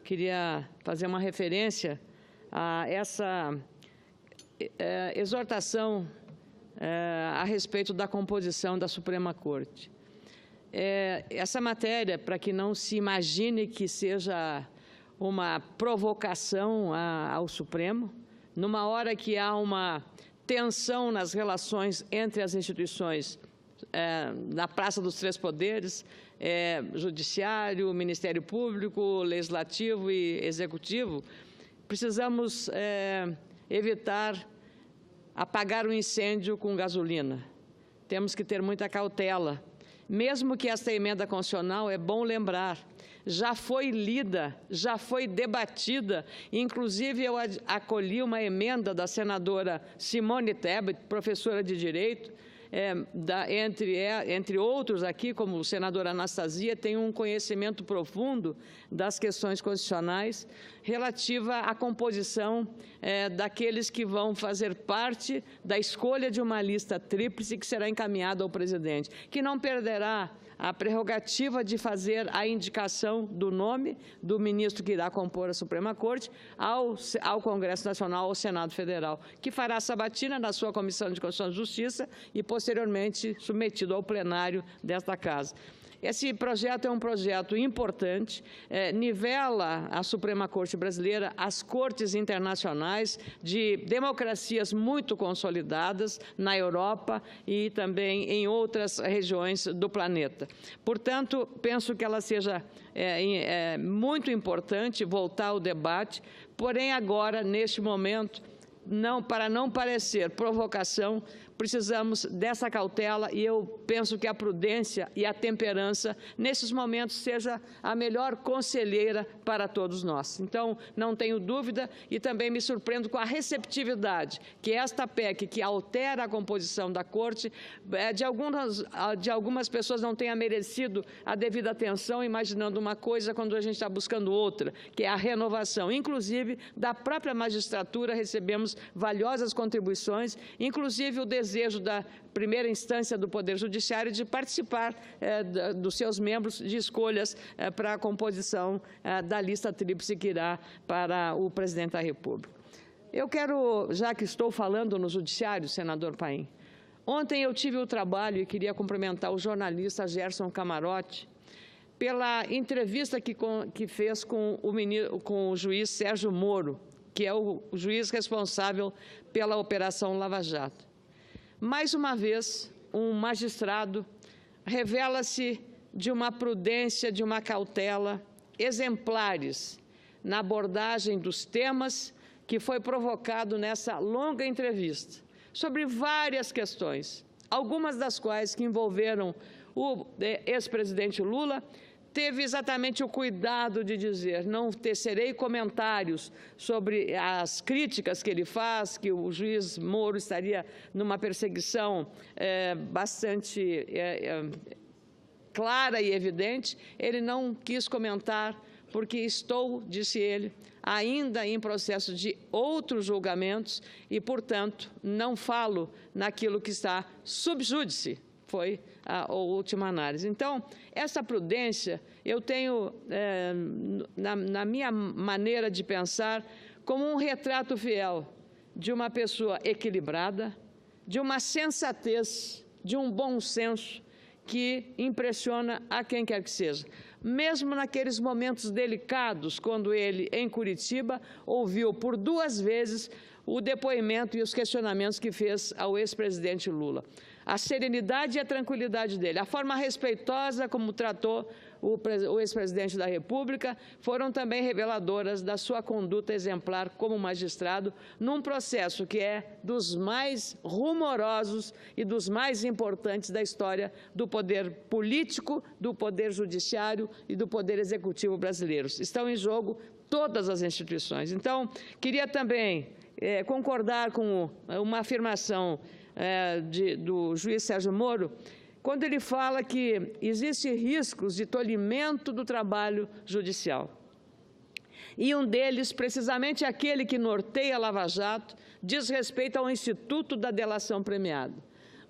queria fazer uma referência a essa exortação a respeito da composição da Suprema Corte. Essa matéria, para que não se imagine que seja uma provocação ao Supremo, numa hora que há uma tensão nas relações entre as instituições na Praça dos Três Poderes, Judiciário, Ministério Público, Legislativo e Executivo, precisamos evitar apagar o incêndio com gasolina. Temos que ter muita cautela. Mesmo que esta emenda constitucional, é bom lembrar, já foi lida, já foi debatida, inclusive eu acolhi uma emenda da senadora Simone Tebet, professora de Direito, entre outros aqui, como o senador Anastasia, tem um conhecimento profundo das questões constitucionais relativa à composição daqueles que vão fazer parte da escolha de uma lista tríplice que será encaminhada ao presidente, que não perderá a prerrogativa de fazer a indicação do nome do ministro que irá compor a Suprema Corte ao Congresso Nacional, ao Senado Federal, que fará sabatina na sua Comissão de Constituição e Justiça e, posteriormente, submetido ao plenário desta Casa. Esse projeto é um projeto importante, nivela a Suprema Corte brasileira às cortes internacionais de democracias muito consolidadas na Europa e também em outras regiões do planeta. Portanto, penso que ela seja muito importante voltar ao debate, porém agora, neste momento, para não parecer provocação, precisamos dessa cautela e eu penso que a prudência e a temperança, nesses momentos, seja a melhor conselheira para todos nós. Então, não tenho dúvida e também me surpreendo com a receptividade que esta PEC, que altera a composição da Corte, de algumas pessoas não tenha merecido a devida atenção, imaginando uma coisa quando a gente está buscando outra, que é a renovação. Inclusive, da própria magistratura recebemos valiosas contribuições, inclusive o desejo da primeira instância do Poder Judiciário de participar dos seus membros de escolhas para a composição da lista tríplice que irá para o Presidente da República. Eu quero, já que estou falando no Judiciário, senador Paim, ontem eu tive o trabalho e queria cumprimentar o jornalista Gerson Camarote pela entrevista que fez com o juiz Sérgio Moro, que é o juiz responsável pela Operação Lava Jato. Mais uma vez, um magistrado revela-se de uma prudência, de uma cautela exemplares na abordagem dos temas que foi provocado nessa longa entrevista, sobre várias questões, algumas das quais que envolveram o ex-presidente Lula. Teve exatamente o cuidado de dizer, não tecerei comentários sobre as críticas que ele faz, que o juiz Moro estaria numa perseguição bastante clara e evidente. Ele não quis comentar, porque estou, disse ele, ainda em processo de outros julgamentos e, portanto, não falo naquilo que está sub júdice. Foi a última análise. Então, essa prudência eu tenho, na minha maneira de pensar, como um retrato fiel de uma pessoa equilibrada, de uma sensatez, de um bom senso que impressiona a quem quer que seja. Mesmo naqueles momentos delicados, quando ele, em Curitiba, ouviu por 2 vezes o depoimento e os questionamentos que fez ao ex-presidente Lula. A serenidade e a tranquilidade dele, a forma respeitosa como tratou o ex-presidente da República, foram também reveladoras da sua conduta exemplar como magistrado, num processo que é dos mais rumorosos e dos mais importantes da história do poder político, do poder judiciário e do poder executivo brasileiros. Estão em jogo todas as instituições. Então, queria também concordar com uma afirmação do juiz Sérgio Moro, quando ele fala que existem riscos de tolimento do trabalho judicial. E um deles, precisamente aquele que norteia a Lava Jato, diz respeito ao Instituto da Delação Premiada.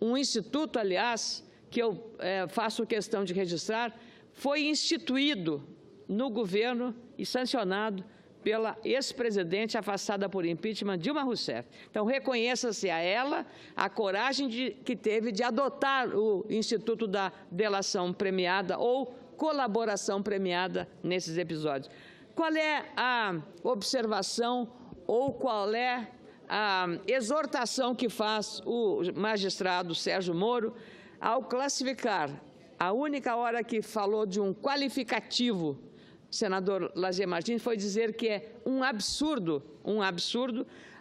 Um instituto, aliás, que eu faço questão de registrar, foi instituído no governo e sancionado pela ex-presidente afastada por impeachment, Dilma Rousseff. Então, reconheça-se a ela a coragem que teve de adotar o Instituto da Delação Premiada ou colaboração premiada nesses episódios. Qual é a observação ou qual é a exortação que faz o magistrado Sérgio Moro ao classificar a única hora que falou de um qualificativo, senador Lazier Martins, foi dizer que é um absurdo,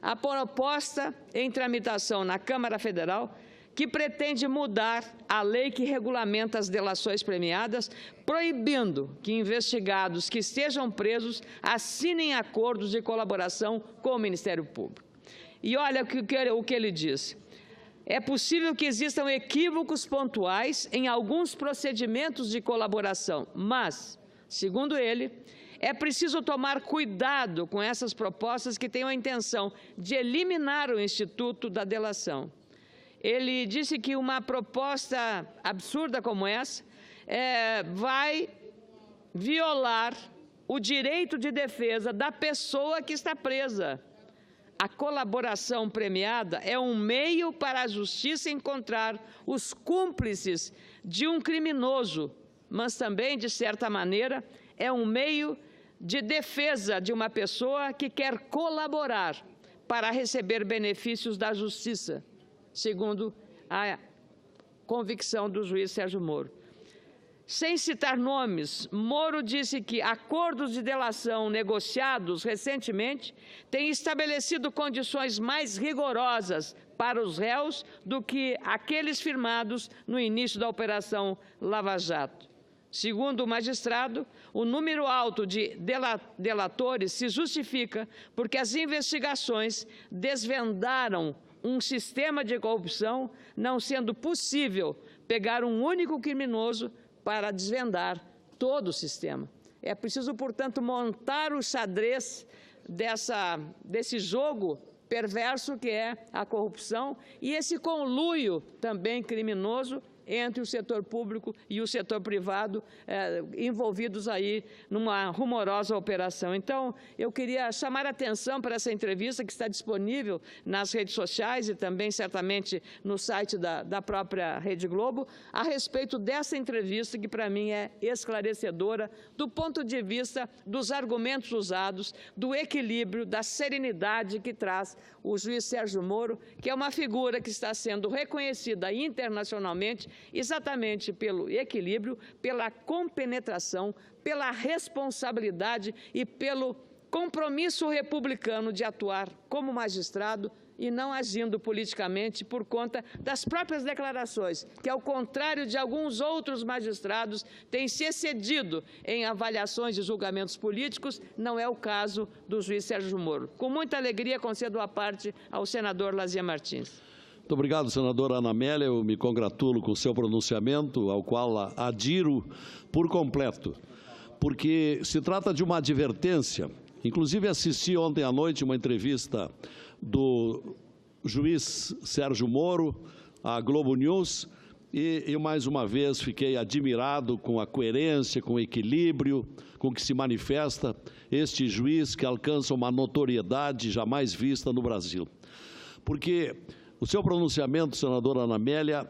a proposta em tramitação na Câmara Federal que pretende mudar a lei que regulamenta as delações premiadas, proibindo que investigados que estejam presos assinem acordos de colaboração com o Ministério Público. E olha o que ele diz. É possível que existam equívocos pontuais em alguns procedimentos de colaboração, mas, segundo ele, é preciso tomar cuidado com essas propostas que tenham a intenção de eliminar o instituto da delação. Ele disse que uma proposta absurda como essa vai violar o direito de defesa da pessoa que está presa. A colaboração premiada é um meio para a justiça encontrar os cúmplices de um criminoso, mas também, de certa maneira, é um meio de defesa de uma pessoa que quer colaborar para receber benefícios da justiça, segundo a convicção do juiz Sérgio Moro. Sem citar nomes, Moro disse que acordos de delação negociados recentemente têm estabelecido condições mais rigorosas para os réus do que aqueles firmados no início da Operação Lava Jato. Segundo o magistrado, o número alto de delatores se justifica porque as investigações desvendaram um sistema de corrupção, não sendo possível pegar um único criminoso para desvendar todo o sistema. É preciso, portanto, montar o xadrez desse jogo perverso que é a corrupção e esse conluio também criminoso entre o setor público e o setor privado envolvidos aí numa rumorosa operação. Então, eu queria chamar a atenção para essa entrevista que está disponível nas redes sociais e também, certamente, no site da própria Rede Globo, a respeito dessa entrevista que, para mim, é esclarecedora do ponto de vista dos argumentos usados, do equilíbrio, da serenidade que traz o juiz Sérgio Moro, que é uma figura que está sendo reconhecida internacionalmente exatamente pelo equilíbrio, pela compenetração, pela responsabilidade e pelo compromisso republicano de atuar como magistrado e não agindo politicamente por conta das próprias declarações, que, ao contrário de alguns outros magistrados, têm se excedido em avaliações de julgamentos políticos, não é o caso do juiz Sérgio Moro. Com muita alegria, concedo a parte ao senador Lazier Martins. Muito obrigado, senadora Ana Amélia. Eu me congratulo com o seu pronunciamento, ao qual adiro por completo, porque se trata de uma advertência. Inclusive, assisti ontem à noite uma entrevista do juiz Sérgio Moro à Globo News e mais uma vez fiquei admirado com a coerência, com o equilíbrio com que se manifesta este juiz que alcança uma notoriedade jamais vista no Brasil. Porque o seu pronunciamento, senadora Ana Amélia,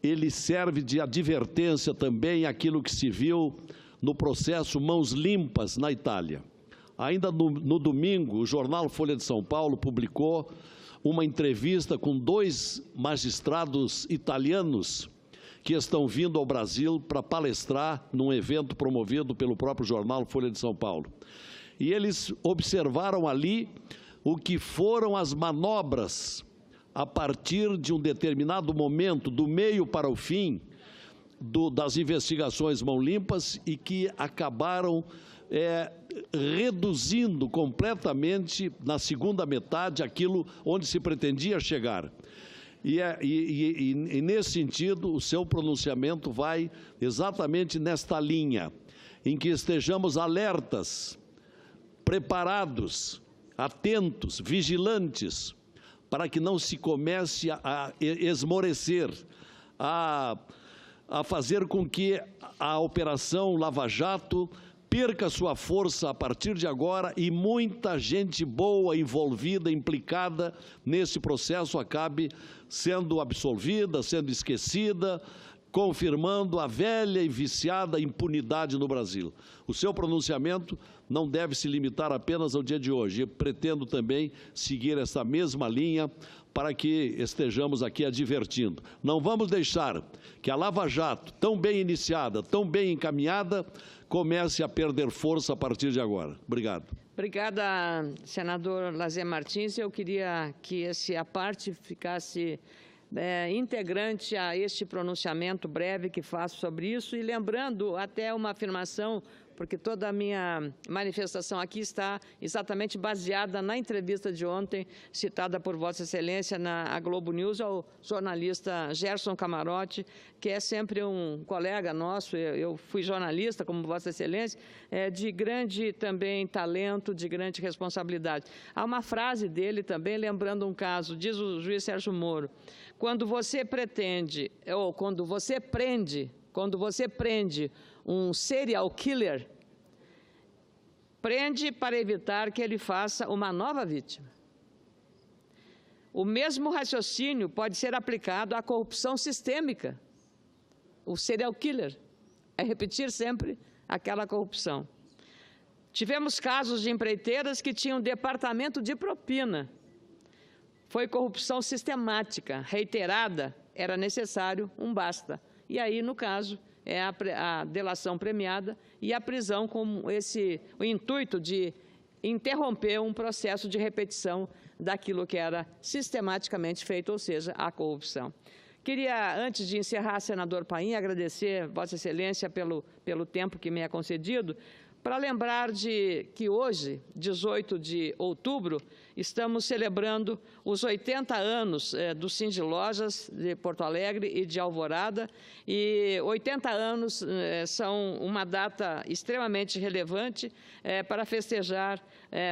ele serve de advertência também àquilo que se viu no processo Mãos Limpas na Itália. Ainda no domingo, o jornal Folha de São Paulo publicou uma entrevista com 2 magistrados italianos que estão vindo ao Brasil para palestrar num evento promovido pelo próprio jornal Folha de São Paulo. E eles observaram ali o que foram as manobras a partir de um determinado momento, do meio para o fim, das investigações Mãos Limpas e que acabaram reduzindo completamente, na segunda metade, aquilo onde se pretendia chegar. E nesse sentido, o seu pronunciamento vai exatamente nesta linha, em que estejamos alertas, preparados, atentos, vigilantes, para que não se comece a esmorecer, a fazer com que a Operação Lava Jato perca sua força a partir de agora e muita gente boa envolvida, implicada nesse processo acabe sendo absolvida, sendo esquecida, confirmando a velha e viciada impunidade no Brasil. O seu pronunciamento não deve se limitar apenas ao dia de hoje. Eu pretendo também seguir essa mesma linha para que estejamos aqui advertindo. Não vamos deixar que a Lava Jato, tão bem iniciada, tão bem encaminhada, comece a perder força a partir de agora. Obrigado. Obrigada, senador Lazer Martins. Eu queria que essa parte ficasse integrante a este pronunciamento breve que faço sobre isso e lembrando até uma afirmação, porque toda a minha manifestação aqui está exatamente baseada na entrevista de ontem, citada por Vossa Excelência na Globo News, ao jornalista Gerson Camarote, que é sempre um colega nosso, eu fui jornalista, como Vossa Excelência, de grande também talento, de grande responsabilidade. Há uma frase dele também, lembrando um caso, diz o juiz Sérgio Moro, quando você pretende, ou quando você prende um serial killer, prende para evitar que ele faça uma nova vítima. O mesmo raciocínio pode ser aplicado à corrupção sistêmica. O serial killer é repetir sempre aquela corrupção. Tivemos casos de empreiteiras que tinham departamento de propina. Foi corrupção sistemática, reiterada, era necessário um basta. E aí, no caso, é a delação premiada e a prisão com o intuito de interromper um processo de repetição daquilo que era sistematicamente feito, ou seja, a corrupção. Queria, antes de encerrar, senador Paim, agradecer Vossa Excelência pelo tempo que me é concedido, para lembrar que hoje, 18 de outubro, estamos celebrando os 80 anos do Cindy Lojas de Porto Alegre e de Alvorada, e 80 anos são uma data extremamente relevante para festejar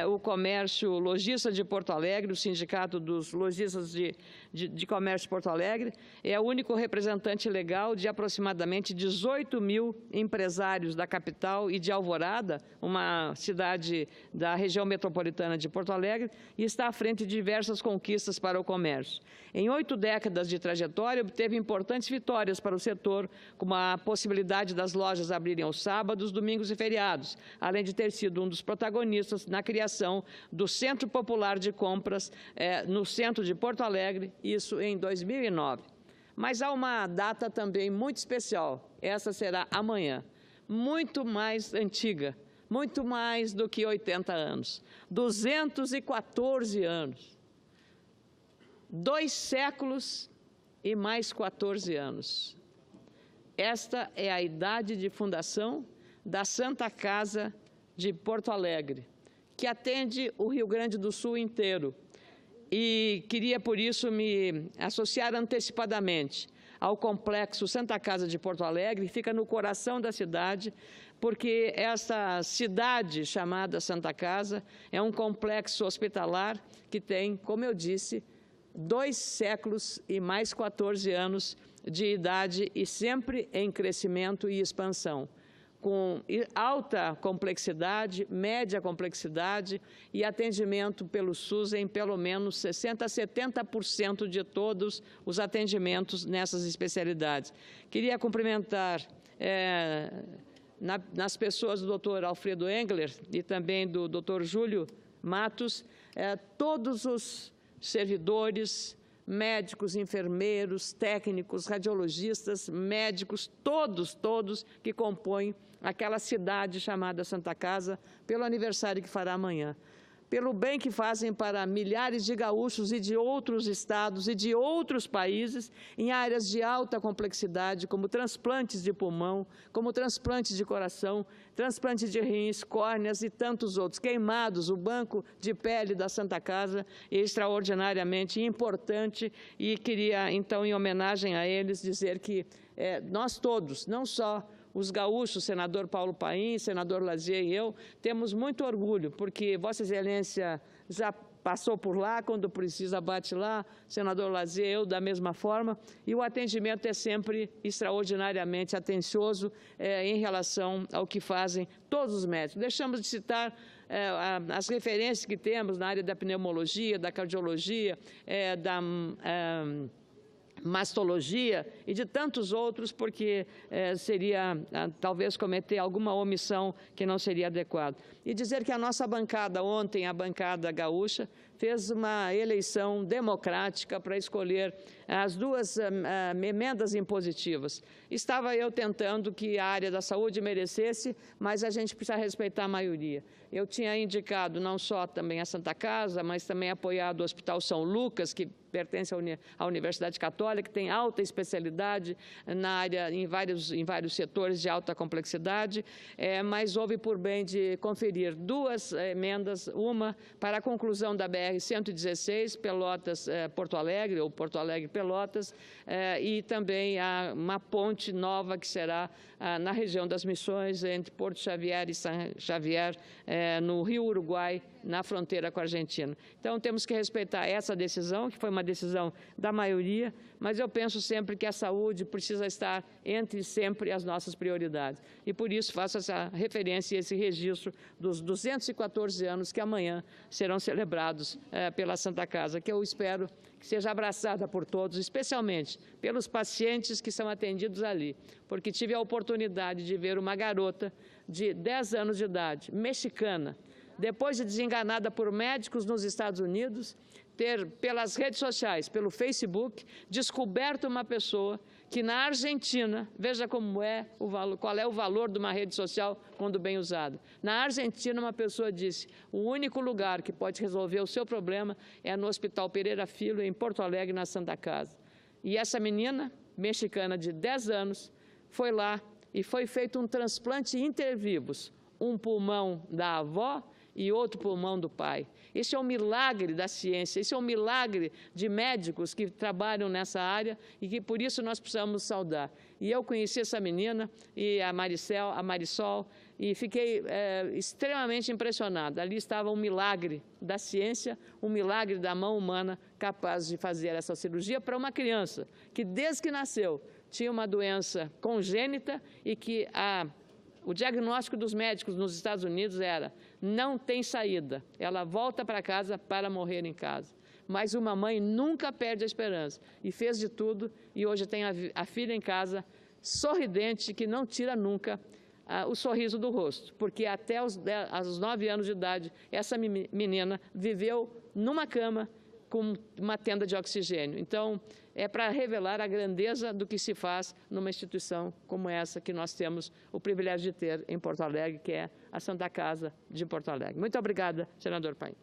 o comércio lojista de Porto Alegre, o Sindicato dos Lojistas de Comércio de Porto Alegre, é o único representante legal de aproximadamente 18 mil empresários da capital e de Alvorada, uma cidade da região metropolitana de Porto Alegre, e está à frente de diversas conquistas para o comércio. Em 8 décadas de trajetória, obteve importantes vitórias para o setor, como a possibilidade das lojas abrirem aos sábados, domingos e feriados, além de ter sido um dos protagonistas na criação do Centro Popular de Compras no centro de Porto Alegre, isso em 2009. Mas há uma data também muito especial, essa será amanhã, muito mais antiga, muito mais do que 80 anos, 214 anos, 2 séculos e mais 14 anos. Esta é a idade de fundação da Santa Casa de Porto Alegre, que atende o Rio Grande do Sul inteiro. E queria, por isso, me associar antecipadamente ao complexo Santa Casa de Porto Alegre, que fica no coração da cidade, porque essa cidade chamada Santa Casa é um complexo hospitalar que tem, como eu disse, 2 séculos e mais 14 anos de idade e sempre em crescimento e expansão, com alta complexidade, média complexidade e atendimento pelo SUS em pelo menos 60% a 70% de todos os atendimentos nessas especialidades. Queria cumprimentar nas pessoas do doutor Alfredo Engler e também do doutor Júlio Matos, todos os servidores, médicos, enfermeiros, técnicos, radiologistas, médicos, todos que compõem aquela cidade chamada Santa Casa, pelo aniversário que fará amanhã. Pelo bem que fazem para milhares de gaúchos e de outros estados e de outros países em áreas de alta complexidade, como transplantes de pulmão, como transplantes de coração, transplantes de rins, córneas e tantos outros. Queimados, o banco de pele da Santa Casa é extraordinariamente importante e queria, então, em homenagem a eles, dizer que nós todos, não só os gaúchos, senador Paulo Paim, senador Lazier e eu, temos muito orgulho, porque Vossa Excelência já passou por lá, quando precisa bate lá, senador Lazier, eu da mesma forma, e o atendimento é sempre extraordinariamente atencioso em relação ao que fazem todos os médicos. Deixamos de citar as referências que temos na área da pneumologia, da cardiologia, da mastologia e de tantos outros, porque seria talvez cometer alguma omissão que não seria adequado. E dizer que a nossa bancada ontem, a bancada gaúcha, fez uma eleição democrática para escolher as duas emendas impositivas. Estava eu tentando que a área da saúde merecesse, mas a gente precisa respeitar a maioria. Eu tinha indicado não só também a Santa Casa, mas também apoiado o Hospital São Lucas, que pertence à Universidade Católica, que tem alta especialidade na área, em vários setores de alta complexidade, mas houve por bem de conferir duas emendas, uma para a conclusão da BR-116, Pelotas-Porto Alegre, ou Porto Alegre-Pelotas, e também uma ponte nova que será na região das Missões, entre Porto Xavier e São Xavier, no Rio Uruguai, na fronteira com a Argentina. Então, temos que respeitar essa decisão, que foi uma decisão da maioria, mas eu penso sempre que a saúde precisa estar entre sempre as nossas prioridades. E, por isso, faço essa referência e esse registro dos 214 anos que amanhã serão celebrados pela Santa Casa, que eu espero que seja abraçada por todos, especialmente pelos pacientes que são atendidos ali, porque tive a oportunidade de ver uma garota de 10 anos de idade, mexicana, depois de desenganada por médicos nos Estados Unidos, ter, pelas redes sociais, pelo Facebook, descoberto uma pessoa que na Argentina, veja como qual é o valor de uma rede social quando bem usada. Na Argentina, uma pessoa disse, o único lugar que pode resolver o seu problema é no Hospital Pereira Filho, em Porto Alegre, na Santa Casa. E essa menina, mexicana de 10 anos, foi lá e foi feito um transplante intervivos, um pulmão da avó e outro pulmão do pai. Esse é um milagre da ciência, esse é um milagre de médicos que trabalham nessa área e que por isso nós precisamos saudar. E eu conheci essa menina, e a Marisol, e fiquei extremamente impressionada. Ali estava um milagre da ciência, um milagre da mão humana capaz de fazer essa cirurgia para uma criança que desde que nasceu tinha uma doença congênita e que o diagnóstico dos médicos nos Estados Unidos era, não tem saída, ela volta para casa para morrer em casa. Mas uma mãe nunca perde a esperança e fez de tudo e hoje tem a filha em casa, sorridente, que não tira nunca o sorriso do rosto, porque até aos 9 anos de idade, essa menina viveu numa cama com uma tenda de oxigênio. Então, é para revelar a grandeza do que se faz numa instituição como essa que nós temos o privilégio de ter em Porto Alegre, que é a Santa Casa de Porto Alegre. Muito obrigada, senador Paim.